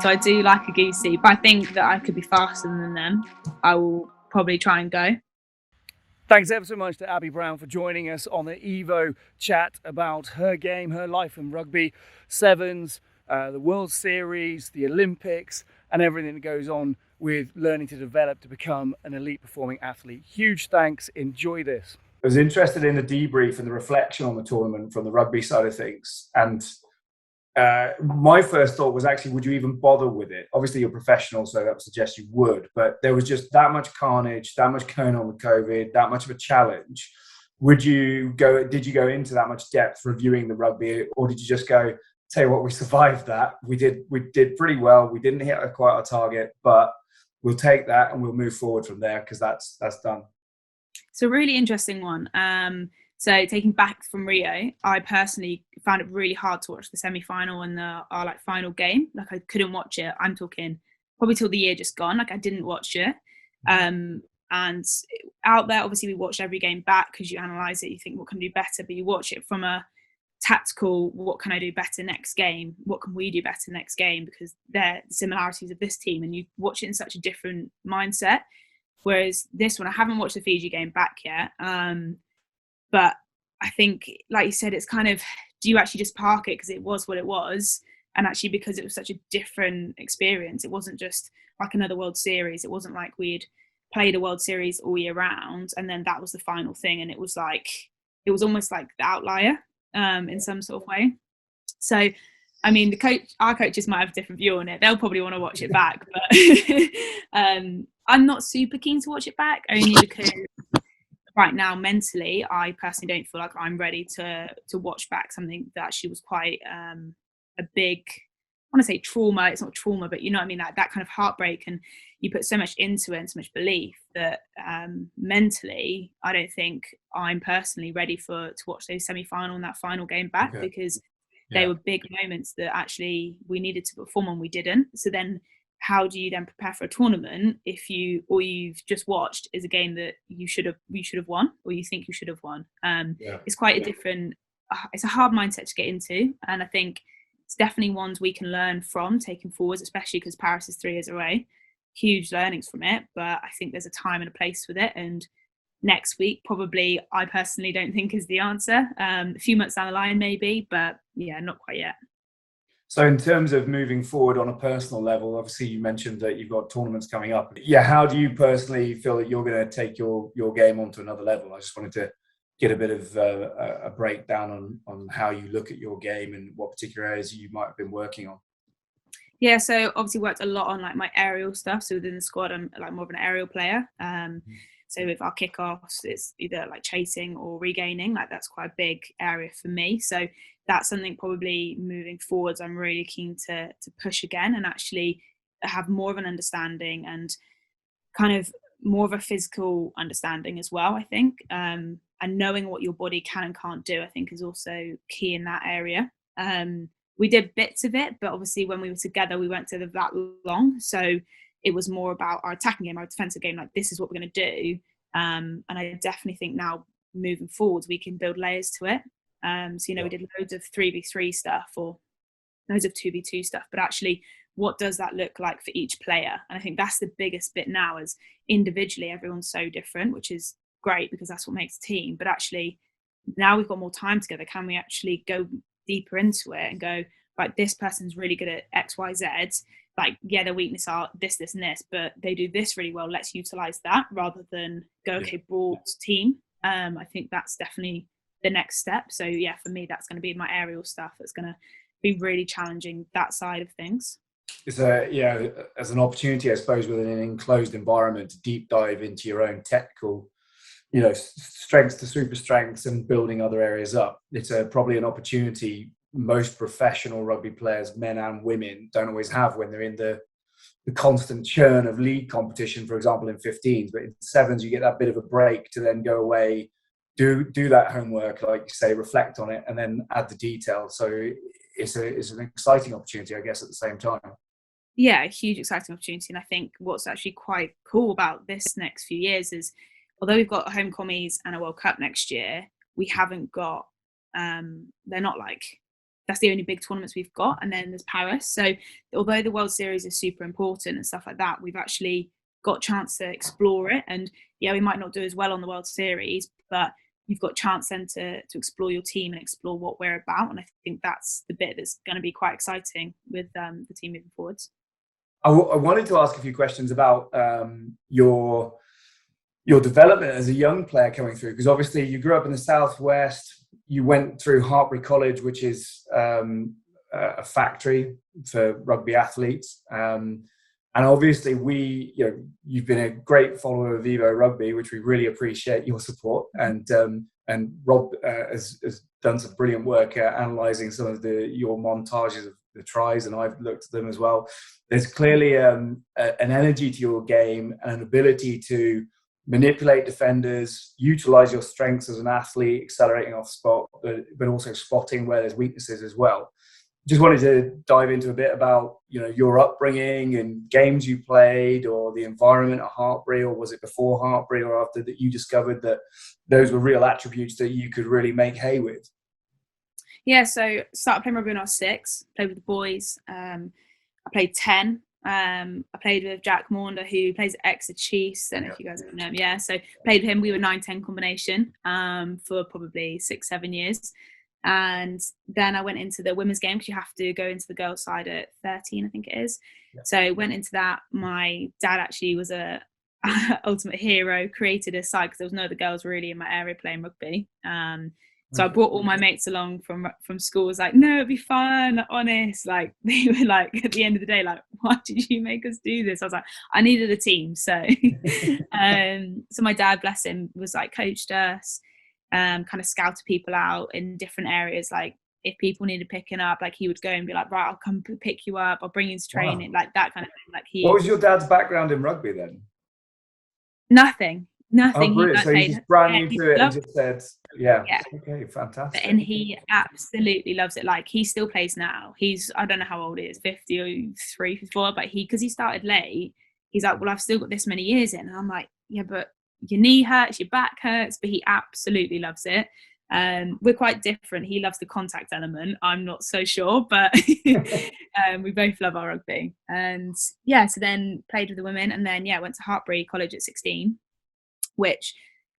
So I do like a Goosey, but I think that I could be faster than them. I will probably try and go. Thanks ever so much to Abbie Brown for joining us on the EVO chat about her game, her life in rugby, sevens, the World Series, the Olympics, and everything that goes on with learning to develop to become an elite performing athlete. Huge thanks. Enjoy this. I was interested in the debrief and the reflection on the tournament from the rugby side of things. And my first thought was actually, would you even bother with it? Obviously, you're professional, so that would suggest you would. But there was just that much carnage, that much going on with COVID, that much of a challenge. Did you go into that much depth reviewing the rugby, or did you just go, tell you what, we survived that. We did pretty well. We didn't hit quite our target, but we'll take that and we'll move forward from there because that's done. It's a really interesting one. So taking back from Rio, I personally found it really hard to watch the semi-final and our final game. Like I couldn't watch it. I'm talking probably till the year just gone. Like I didn't watch it. And out there, obviously we watched every game back because you analyse it. You think what can I do better, but you watch it from a tactical, what can I do better next game? What can we do better next game? Because they're the similarities of this team, and you watch it in such a different mindset. Whereas this one, I haven't watched the Fiji game back yet. But I think, like you said, it's kind of, do you actually just park it because it was what it was? And actually, because it was such a different experience, it wasn't just like another World Series. It wasn't like we'd played a World Series all year round and then that was the final thing. And it was almost like the outlier in some sort of way. So, I mean, our coaches might have a different view on it. They'll probably want to watch it back, but I'm not super keen to watch it back, only because right now mentally I personally don't feel like I'm ready to watch back something that actually was quite a big, I want to say trauma. It's not trauma, but you know what I mean, like that kind of heartbreak, and you put so much into it and so much belief that mentally I don't think I'm personally ready to watch those semi-final and that final game back, because they were big moments that actually we needed to perform and we didn't. So then how do you then prepare for a tournament if you've just watched is a game that you should have won, or you think you should have won? It's quite a different, it's a hard mindset to get into, and I think it's definitely ones we can learn from taking forwards, especially because Paris is 3 years away. Huge learnings from it, but I think there's a time and a place with it, and next week probably I personally don't think is the answer. A few months down the line maybe, but yeah, not quite yet. So in terms of moving forward on a personal level, obviously you mentioned that you've got tournaments coming up. Yeah, how do you personally feel that you're going to take your game onto another level? I just wanted to get a bit of a breakdown on how you look at your game and what particular areas you might have been working on. Yeah, so obviously worked a lot on like my aerial stuff. So within the squad, I'm like more of an aerial player. So with our kickoffs, it's either like chasing or regaining. Like that's quite a big area for me. So that's something probably moving forwards I'm really keen to push again, and actually have more of an understanding and kind of more of a physical understanding as well, I think. And knowing what your body can and can't do, I think, is also key in that area. We did bits of it, but obviously when we were together, we weren't together that long. So it was more about our attacking game, our defensive game, like this is what we're going to do. And I definitely think now moving forwards, we can build layers to it. So, we did loads of 3v3 stuff or loads of 2v2 stuff, but actually what does that look like for each player? And I think that's the biggest bit now, is individually everyone's so different, which is great because that's what makes a team. But actually now we've got more time together, can we actually go deeper into it and go, right, this person's really good at X, Y, Z. Like, yeah, their weakness are this, and this, but they do this really well. Let's utilize that rather than go, okay, broad team. I think that's definitely the next step. So yeah, for me, that's going to be my aerial stuff. That's going to be really challenging that side of things. It's as an opportunity, I suppose, within an enclosed environment to deep dive into your own technical, strengths to super strengths and building other areas up. It's probably an opportunity most professional rugby players, men and women, don't always have when they're in the constant churn of league competition, for example, in 15s. But in 7s, you get that bit of a break to then go away, do that homework, like you say, reflect on it, and then add the details. So it's an exciting opportunity, I guess, at the same time. Yeah, a huge exciting opportunity. And I think what's actually quite cool about this next few years is, although we've got home commies and a World Cup next year, we haven't got, they're not like that's the only big tournaments we've got, and then there's Paris. So although the World Series is super important and stuff like that, we've actually got a chance to explore it. And yeah, we might not do as well on the World Series, but you've got a chance then to explore your team and explore what we're about. And I think that's the bit that's going to be quite exciting with the team moving forwards. I wanted to ask a few questions about your development as a young player coming through, because obviously you grew up in the Southwest. You went through Hartpury College, which is a factory for rugby athletes. And obviously you've been a great follower of EVO Rugby, which we really appreciate your support. And Rob has done some brilliant work analysing some of your montages of the tries, and I've looked at them as well. There's clearly an energy to your game and an ability to manipulate defenders, utilise your strengths as an athlete, accelerating off spot, but also spotting where there's weaknesses as well. Just wanted to dive into a bit about your upbringing and games you played, or the environment at Hartpury, or was it before Hartpury or after that you discovered that those were real attributes that you could really make hay with? Yeah, so started playing rugby when I was 6, played with the boys. I played 10. I played with Jack Maunder, who plays at Exeter Chiefs. I don't know if you guys know him. Yeah, so played with him. We were 9-10 combination for probably 6-7 years. And then I went into the women's game, because you have to go into the girls' side at 13, I think it is. Yeah. So went into that. My dad actually was a ultimate hero, created a side because there was no other girls really in my area playing rugby. So I brought all my mates along from school. I was like, no, it'd be fun, honest. Like, they were like, at the end of the day, like, why did you make us do this? I was like, I needed a team. So so my dad, bless him, was like, coached us, kind of scouted people out in different areas. Like, if people needed picking up, like, he would go and be like, right, I'll come pick you up, I'll bring you to training. Wow. Like that kind of thing. Like, what was your dad's background in rugby then? Nothing. Oh, brilliant. So he's just brand new to it and just said, yeah. Okay, fantastic. And he absolutely loves it. Like, he still plays now. I don't know how old he is, 53, 54, but because he started late, he's like, well, I've still got this many years in. And I'm like, yeah, but your knee hurts, your back hurts, but he absolutely loves it. We're quite different. He loves the contact element. I'm not so sure, but we both love our rugby. And yeah, so then played with the women, and then went to Hartpury College at 16, which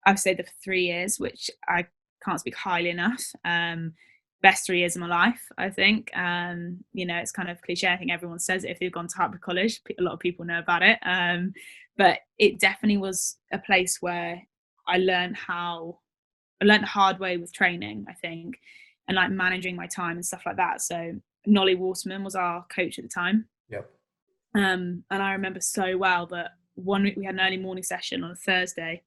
I've stayed there for 3 years, which I can't speak highly enough. Best 3 years of my life, I think. It's kind of cliche. I think everyone says it if they've gone to Hartpury College. A lot of people know about it. But it definitely was a place where I learned the hard way with training, I think, and like managing my time and stuff like that. So Nolly Waterman was our coach at the time. Yep. And I remember so well that one week we had an early morning session on a Thursday.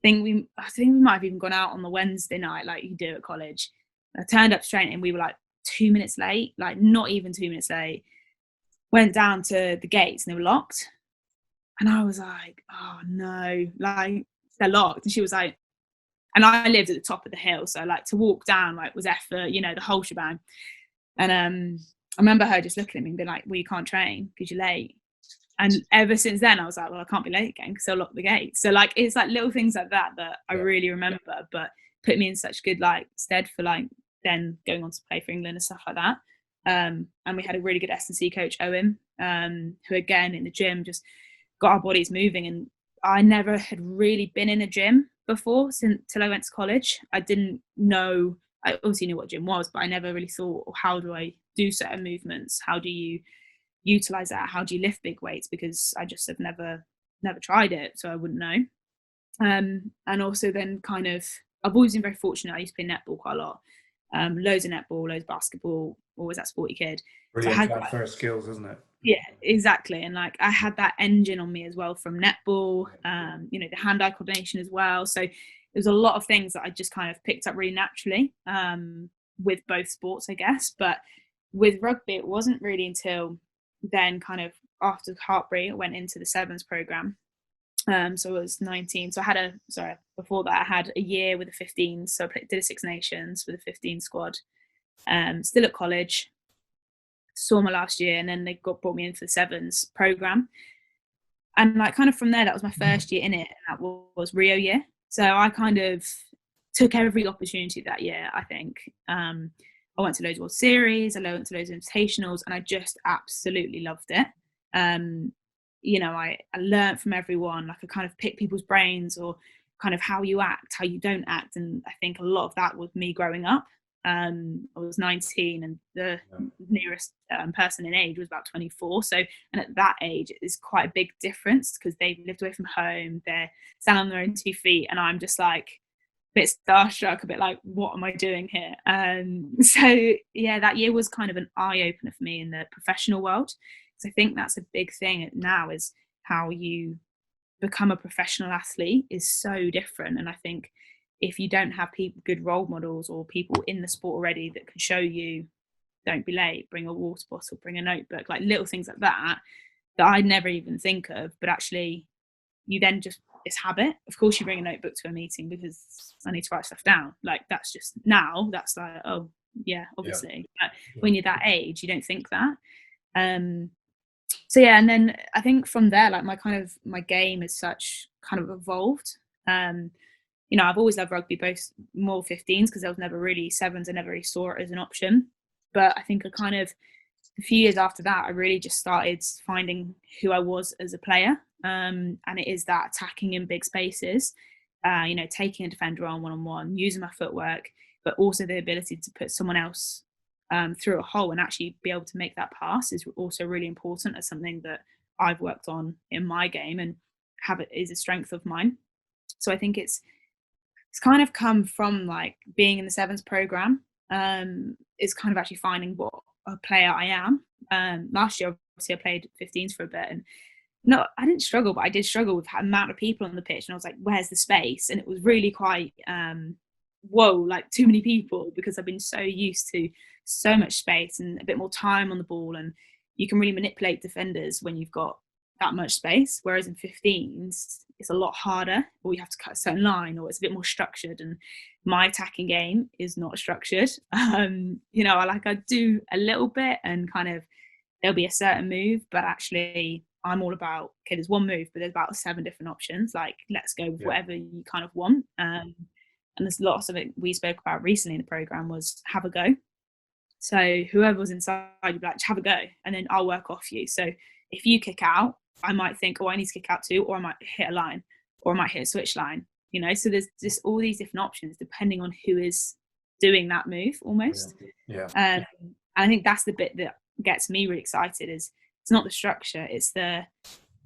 I think we might have even gone out on the Wednesday night, like you do at college. I turned up to training and we were like 2 minutes late, like not even 2 minutes late. Went down to the gates and they were locked. And I was like, oh no, like they're locked. And she was like, and I lived at the top of the hill, so like to walk down like was effort, the whole shebang. And I remember her just looking at me and being like, well, you can't train because you're late. And ever since then I was like, well, I can't be late again because they'll lock the gate. So like it's like little things like that I really remember, but put me in such good like stead for like then going on to play for England and stuff like that. And we had a really good S&C coach, Owen, who again in the gym just got our bodies moving. And I never had really been in a gym before till I went to college. I didn't know, I obviously knew what gym was, but I never really thought, how do I do certain movements? How do you utilize that? How do you lift big weights? Because I just have never tried it, so I wouldn't know. And also then kind of, I've always been very fortunate. I used to play netball quite a lot. Loads of netball, loads of basketball, always that sporty kid. Brilliant transfer skills, isn't it? Yeah, exactly. And like I had that engine on me as well from netball, the hand-eye coordination as well. So there's a lot of things that I just kind of picked up really naturally with both sports, I guess. But with rugby, it wasn't really until then kind of after Hartpury, I went into the sevens program. So I was 19. So before that I had a year with the 15s. So I did a Six Nations with a 15 squad. Still at college. Saw my last year, and then they brought me into the sevens program. And like kind of from there, that was my first year in it, and that was Rio year. So I kind of took every opportunity that year, I think. I went to loads of World Series, I went to loads of invitationals, and I just absolutely loved it. I learned from everyone. Like, I kind of pick people's brains, or kind of how you act, how you don't act. And I think a lot of that was me growing up. I was 19, and the nearest person in age was about 24. So, and at that age, it's quite a big difference because they've lived away from home, they're standing on their own 2 feet, and I'm just like a bit starstruck, a bit like, what am I doing here? So yeah, that year was kind of an eye opener for me in the professional world. So I think that's a big thing now, is how you become a professional athlete is so different. And I think if you don't have good role models, or people in the sport already that can show you, don't be late, bring a water bottle, bring a notebook, like little things like that I'd never even think of. But actually, you then just, it's habit. Of course you bring a notebook to a meeting because I need to write stuff down. Like, that's just, now that's like, oh yeah, obviously. But when you're that age, you don't think that. So yeah, and then I think from there, like, my game as such kind of evolved. I've always loved rugby, both more 15s, because there was never really sevens. I never really saw it as an option. But I think a few years after that, I really just started finding who I was as a player. And it is that attacking in big spaces, taking a defender on one-on-one, using my footwork, but also the ability to put someone else through a hole and actually be able to make that pass is also really important, as something that I've worked on in my game and is a strength of mine. So I think it's kind of come from like being in the sevens program, is kind of actually finding what a player I am. Last year, obviously, I played 15s for a bit, and no, I didn't struggle, but I did struggle with the amount of people on the pitch, and I was like, where's the space? And it was really quite like too many people, because I've been so used to so much space and a bit more time on the ball, and you can really manipulate defenders when you've got that much space. Whereas in 15s, it's a lot harder, or you have to cut a certain line, or it's a bit more structured. And my attacking game is not structured. I do a little bit, and kind of there'll be a certain move, but actually I'm all about, okay, there's one move, but there's about 7 different options. Like, let's go with whatever you kind of want. And there's lots of it we spoke about recently in the program was have a go. So whoever was inside, you'd be like, have a go, and then I'll work off you. So if you kick out, I might think, oh, I need to kick out too, or I might hit a line, or I might hit a switch line, so there's just all these different options depending on who is doing that move almost. And I think that's the bit that gets me really excited, is it's not the structure, it's the,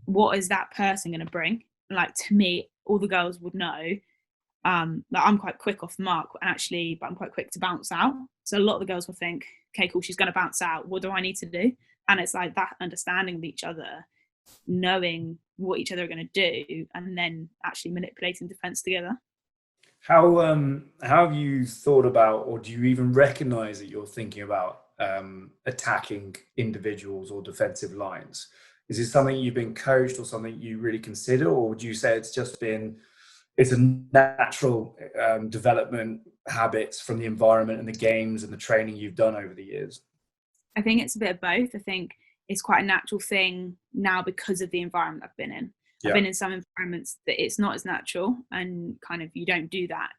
what is that person going to bring? And like, to me, all the girls would know that I'm quite quick off the mark, but I'm quite quick to bounce out. So a lot of the girls will think, okay, cool, she's going to bounce out, what do I need to do? And it's like that understanding of each other, knowing what each other are going to do, and then actually manipulating defense together. How have you thought about, or do you even recognize that you're thinking about attacking individuals or defensive lines? Is it something you've been coached, or something you really consider, or would you say it's a natural development habits from the environment and the games and the training you've done over the years? I think it's a bit of both. I think it's quite a natural thing now because of the environment I've been in. I've been in some environments that it's not as natural, and kind of you don't do that.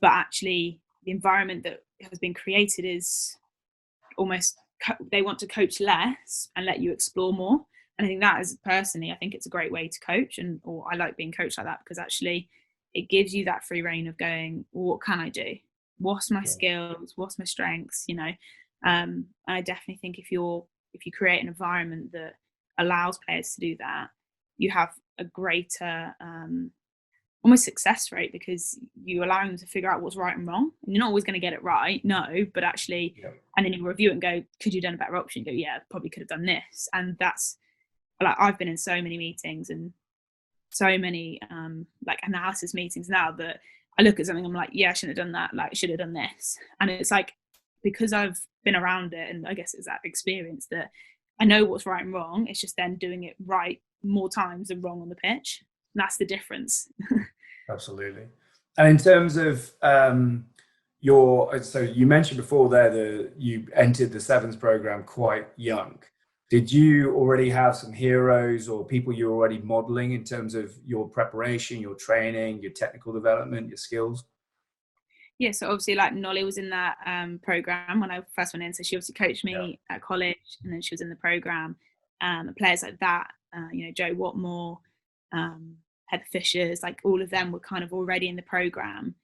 But actually, the environment that has been created is almost, they want to coach less and let you explore more. And I think that is, personally, I think it's a great way to coach, or I like being coached like that, because actually it gives you that free reign of going, well, what can I do? What's my skills? What's my strengths? And I definitely think if you create an environment that allows players to do that, you have a greater almost success rate, because you allow them to figure out what's right and wrong. And you're not always going to get it right, no, but actually, and then you review it and go, could you have done a better option? You go, yeah, probably could have done this. And that's like, I've been in so many meetings and so many like analysis meetings now that I look at something, I'm like, yeah, I shouldn't have done that. Like, I should have done this. And it's like, because I've been around it, and I guess it's that experience that I know what's right and wrong. It's just then doing it right more times than wrong on the pitch. And that's the difference. Absolutely. And in terms of so you mentioned before there that you entered the sevens program quite young. Did you already have some heroes or people you were already modeling in terms of your preparation, your training, your technical development, your skills? Yeah, so obviously like Nolly was in that program when I first went in, so she obviously coached me at college, and then she was in the program. Players like that, you know, Joe Watmore, Heather Fishers, like all of them were kind of already in the program,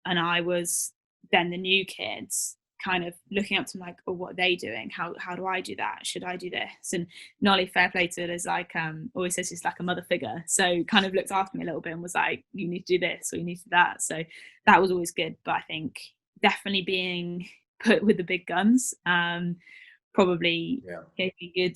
and I was then the new kids kind of looking up to them like, oh, what are they doing? How do I do that? Should I do this? And Nolly, fair play to her, is like always says she's like a mother figure, so kind of looked after me a little bit and was like, you need to do this or you need to do that. So that was always good. But I think definitely being put with the big guns probably gave me good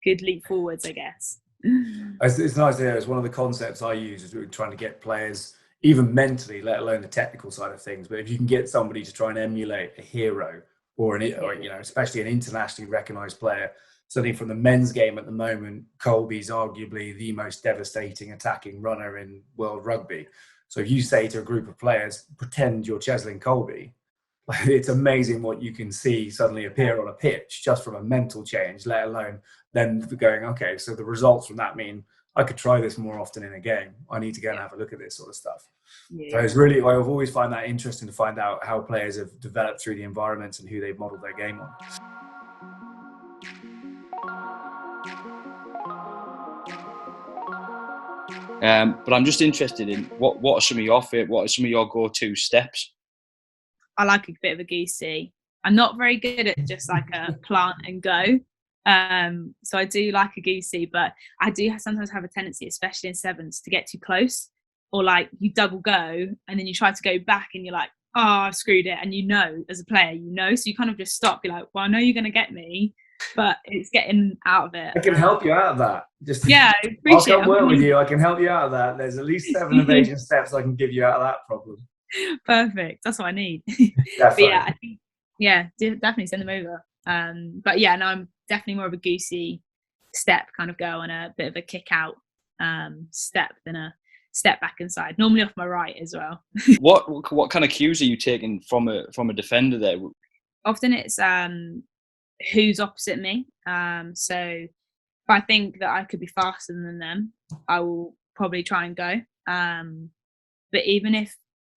good leap forwards, I guess. It's nice to hear. It's one of the concepts I use is trying to get players, even mentally, let alone the technical side of things. But if you can get somebody to try and emulate a hero or you know, especially an internationally recognised player, certainly from the men's game at the moment, Kolbe's arguably the most devastating attacking runner in world rugby. So if you say to a group of players, pretend you're Cheslin Kolbe, it's amazing what you can see suddenly appear on a pitch just from a mental change, let alone then going, okay, so the results from that mean I could try this more often in a game. I need to go and have a look at this sort of stuff. Yeah. So it's really, I've always find that interesting to find out how players have developed through the environments and who they've modelled their game on. But I'm just interested in what are some of your go-to steps? I like a bit of a goosey. I'm not very good at just like a plant and go. So I do like a goosey, but I do sometimes have a tendency, especially in sevens, to get too close, or like you double go and then you try to go back and you're like, oh, I've screwed it. And you know, as a player, you know, so you kind of just stop. You're like, well, I know you're going to get me, but it's getting out of it. I can help you out of that. I appreciate I'll come work with you. I can help you out of that. There's at least 7 evasion steps I can give you out of that problem. Perfect. That's what I need. But yeah, I think definitely send them over. But yeah, no, I'm definitely more of a goosey step kind of go, and a bit of a kick out step than a step back inside. Normally off my right as well. What kind of cues are you taking from a defender there? Often it's who's opposite me. So if I think that I could be faster than them, I will probably try and go. But even if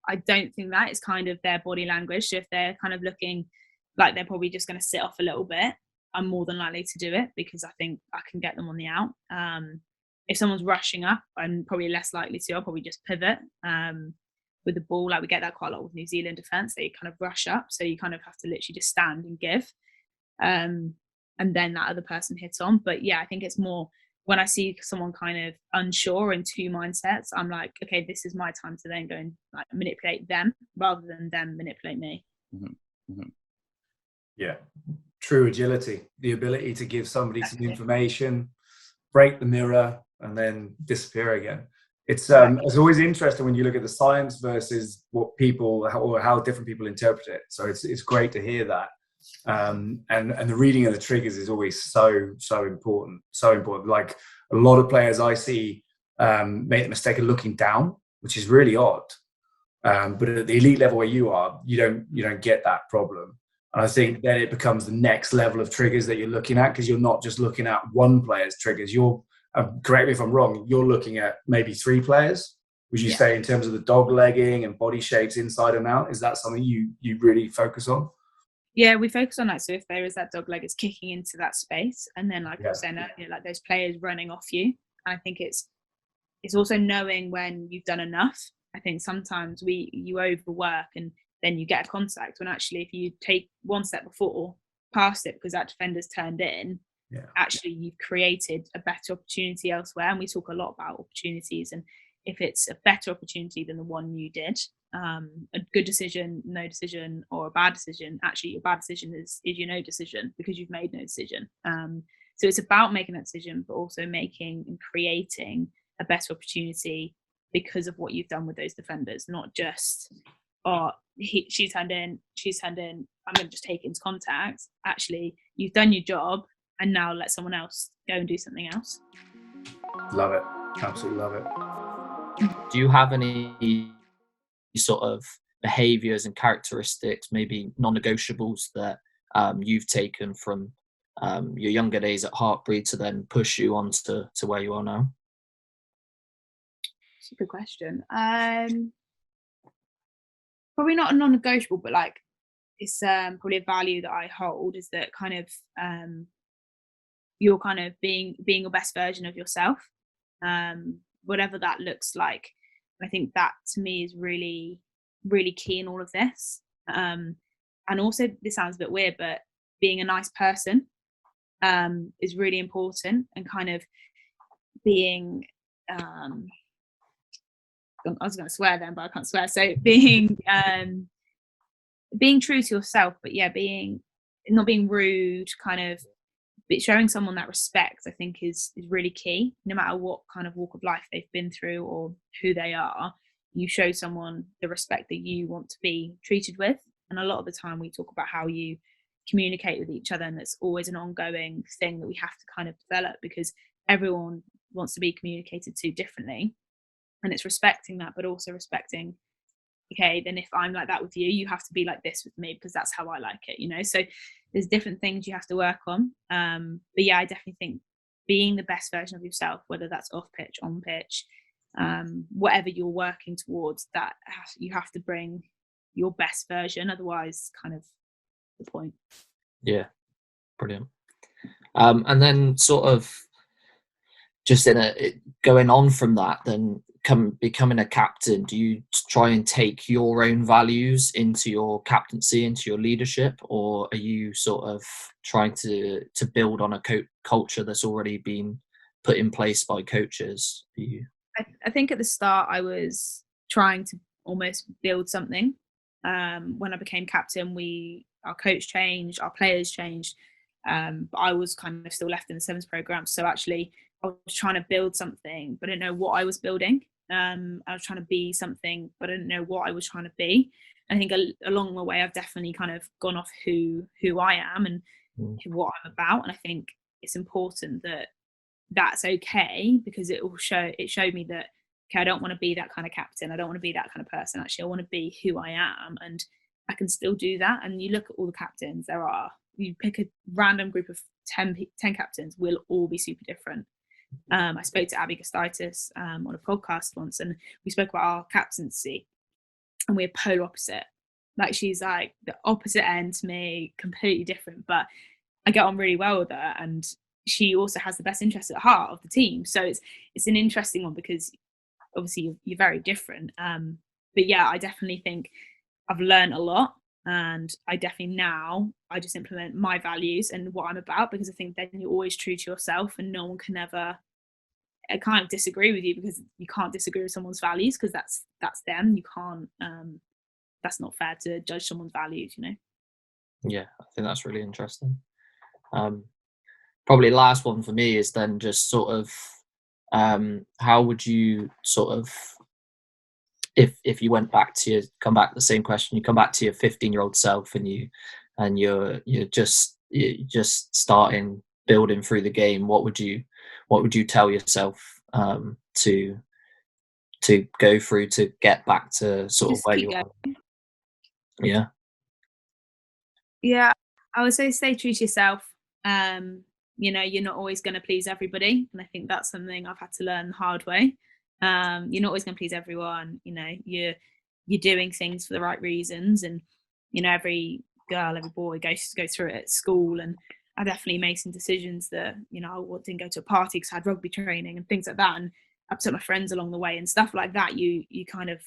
I don't think that, it's kind of their body language. So if they're kind of looking like they're probably just going to sit off a little bit, I'm more than likely to do it because I think I can get them on the out. If someone's rushing up, I'm probably less likely to. I'll probably just pivot with the ball. Like we get that quite a lot with New Zealand defence. They kind of rush up, so you kind of have to literally just stand and give, and then that other person hits on. But yeah, I think it's more when I see someone kind of unsure in two mindsets, I'm like, okay, this is my time to then go and like manipulate them rather than them manipulate me. Mm-hmm. Mm-hmm. Yeah, true agility, the ability to give somebody some information, break the mirror, and then disappear again. It's always interesting when you look at the science versus what people or how different people interpret it. So it's great to hear that. And the reading of the triggers is always so important. Like a lot of players I see make the mistake of looking down, which is really odd. But at the elite level where you are, you don't get that problem. And I think then it becomes the next level of triggers that you're looking at, because you're not just looking at one player's triggers. You're correct me if I'm wrong, you're looking at maybe 3 players. Would you say in terms of the dog legging and body shapes inside and out? Is that something you really focus on? Yeah, we focus on that. So if there is that dog leg, it's kicking into that space, and then like I was saying earlier, like those players running off you. I think it's also knowing when you've done enough. I think sometimes you overwork and then you get a contact when actually if you take one step before, past it because that defender's turned in, actually you've created a better opportunity elsewhere. And we talk a lot about opportunities, and if it's a better opportunity than the one you did, a good decision, no decision, or a bad decision, actually your bad decision is your no decision because you've made no decision. So it's about making that decision, but also making and creating a better opportunity because of what you've done with those defenders, not just, she's turned in, I'm going to just take it into contact. Actually, you've done your job, and now let someone else go and do something else. Love it. Absolutely love it. Do you have any sort of behaviours and characteristics, maybe non-negotiables that you've taken from your younger days at Heartbreed to then push you on to where you are now? That's a good question. probably not a non-negotiable, but like it's probably a value that I hold, is that kind of you're kind of being your best version of yourself, whatever that looks like. I think that to me is really, really key in all of this. And also, this sounds a bit weird, but being a nice person is really important, and kind of being I was going to swear then, but I can't swear. So being true to yourself, but yeah, not being rude, kind of showing someone that respect, I think is really key. No matter what kind of walk of life they've been through or who they are, you show someone the respect that you want to be treated with. And a lot of the time we talk about how you communicate with each other, and it's always an ongoing thing that we have to kind of develop, because everyone wants to be communicated to differently, and it's respecting that, but also respecting, okay, then if I'm like that with you, you have to be like this with me, because that's how I like it, you know. So there's different things you have to work on, but yeah, I definitely think being the best version of yourself, whether that's off pitch, on pitch, whatever you're working towards, that you have to bring your best version, otherwise kind of the point. Yeah, brilliant. And then sort of just going on from that, then becoming a captain, do you try and take your own values into your captaincy, into your leadership, or are you sort of trying to build on a culture that's already been put in place by coaches? I think at the start I was trying to almost build something. When I became captain, our coach changed, our players changed, but I was kind of still left in the sevens program. So actually I was trying to build something, but I didn't know what I was building. I was trying to be something, but I didn't know what I was trying to be. I think along the way, I've definitely kind of gone off who I am and what I'm about. And I think it's important that that's okay, because it showed me that, okay, I don't want to be that kind of captain. I don't want to be that kind of person. Actually, I want to be who I am, and I can still do that. And you look at all the captains you pick a random group of 10 captains, we'll all be super different. I spoke to Abbie on a podcast once, and we spoke about our captaincy, and we're polar opposite. Like, she's like the opposite end to me, completely different, but I get on really well with her, and she also has the best interest at heart of the team. So it's an interesting one, because obviously you're very different. But yeah, I definitely think I've learned a lot, and I just implement my values and what I'm about, because I think then you're always true to yourself, and no one can ever kind of disagree with you, because you can't disagree with someone's values, because that's them. You can't that's not fair to judge someone's values, you know. Yeah, I think that's really interesting. Probably last one for me is then just sort of how would you sort of, if you come back to the same question, you come back to your 15-year-old self, and you're just starting building through the game, what would you tell yourself to go through to get back to sort Just of where keep you are? going. Yeah, I would say stay true to yourself. You know, you're not always going to please everybody, and I think that's something I've had to learn the hard way. You're not always going to please everyone. You know, you're doing things for the right reasons, and you know, every girl, every boy goes through it at school. And I definitely made some decisions that, you know, I didn't go to a party because I had rugby training and things like that, and upset my friends along the way and stuff like that. You kind of,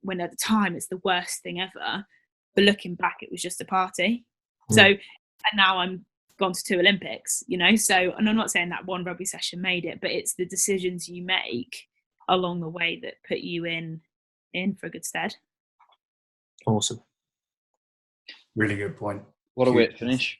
when at the time it's the worst thing ever, but looking back, it was just a party. So, and now I'm gone to 2 Olympics, you know. So, and I'm not saying that one rugby session made it, but it's the decisions you make along the way that put you in for a good stead. Awesome. Really good point. What a way to finish.